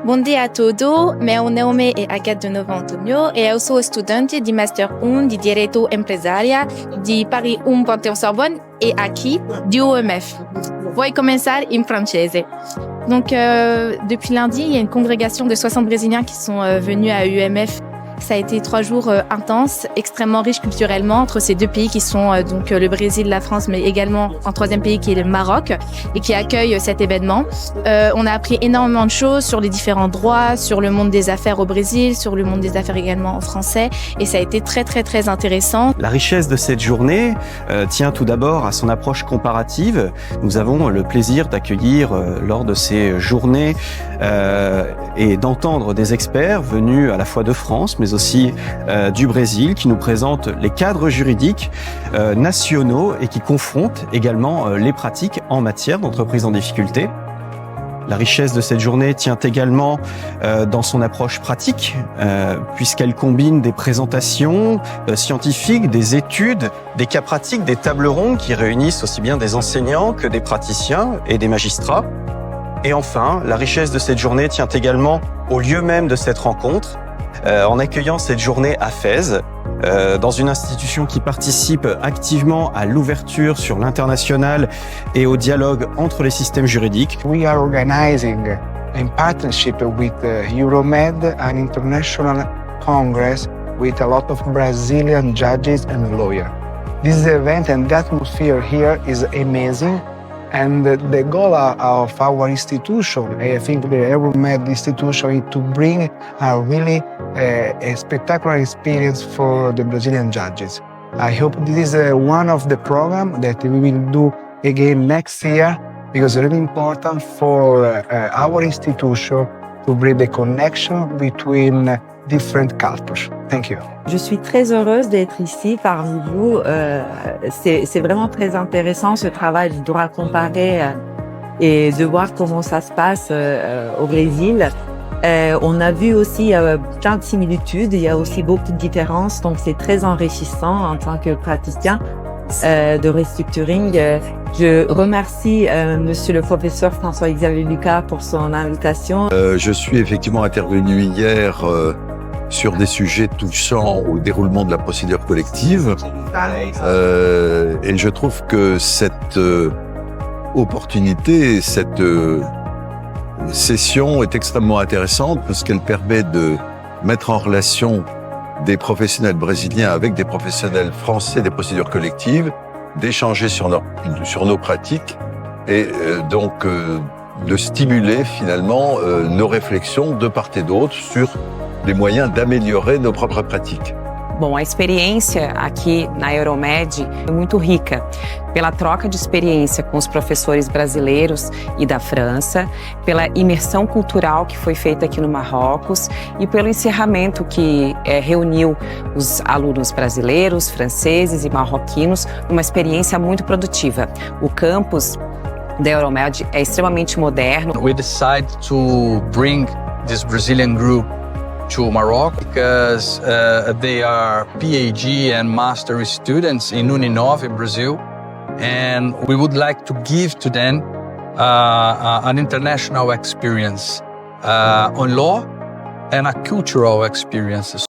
Bom dia a todos, meu nome é Agathe Donovan Antônio e eu sou estudante de Master 1 de Direito Empresarial de Paris 1 Panthéon-Sorbonne et aqui du UMF. Vou começar em francese. Donc, depuis lundi, il y a une congrégation de 60 Brésiliens qui sont venus à UMF. Ça a été 3 jours intenses, extrêmement riches culturellement entre ces deux pays qui sont donc le Brésil, la France, mais également un troisième pays qui est le Maroc et qui accueille cet événement. On a appris énormément de choses sur les différents droits, sur le monde des affaires au Brésil, sur le monde des affaires également en français et ça a été très très très intéressant. La richesse de cette journée tient tout d'abord à son approche comparative. Nous avons le plaisir d'accueillir lors de ces journées et d'entendre des experts venus à la fois de France, mais aussi du Brésil, qui nous présentent les cadres juridiques nationaux et qui confrontent également les pratiques en matière d'entreprise en difficulté. La richesse de cette journée tient également dans son approche pratique, puisqu'elle combine des présentations scientifiques, des études, des cas pratiques, des tables rondes qui réunissent aussi bien des enseignants que des praticiens et des magistrats. Et enfin, la richesse de cette journée tient également au lieu même de cette rencontre, en accueillant cette journée à Fès, dans une institution qui participe activement à l'ouverture sur l'international et au dialogue entre les systèmes juridiques. We are organizing, in partnership with Euromed, an international congress with a lot of Brazilian judges and lawyers. This event and the atmosphere here is amazing. And the goal of our institution, I think the Euromed institution, is to bring a really a spectacular experience for the Brazilian judges. I hope this is one of the programs that we will do again next year because it's really important for our institution to bring the connection between different cultures. Thank you. Je suis très heureuse d'être ici parmi vous. C'est vraiment très intéressant ce travail du droit comparé et de voir comment ça se passe au Brésil. On a vu aussi plein de similitudes, il y a aussi beaucoup de différences, donc c'est très enrichissant en tant que praticien de restructuring. Je remercie Monsieur le professeur François-Xavier Lucas pour son invitation. Je suis effectivement intervenu hier sur des sujets touchant au déroulement de la procédure collective. Et je trouve que cette opportunité, cette session est extrêmement intéressante parce qu'elle permet de mettre en relation des professionnels brésiliens avec des professionnels français des procédures collectives, d'échanger sur nos pratiques et donc de stimuler finalement nos réflexions de part et d'autre sur les moyens d'améliorer nos propres pratiques. Bom, a experiência aqui na Euromed é muito rica pela troca de experiência com os professores brasileiros e da França, pela imersão cultural que foi feita aqui no Marrocos e pelo encerramento que reuniu os alunos brasileiros, franceses e marroquinos numa experiência muito produtiva. O campus da Euromed é extremamente moderno. We decided to bring this Brazilian group to Morocco because they are PhD and master students in Uninove, Brazil, and we would like to give to them an international experience on law and a cultural experience.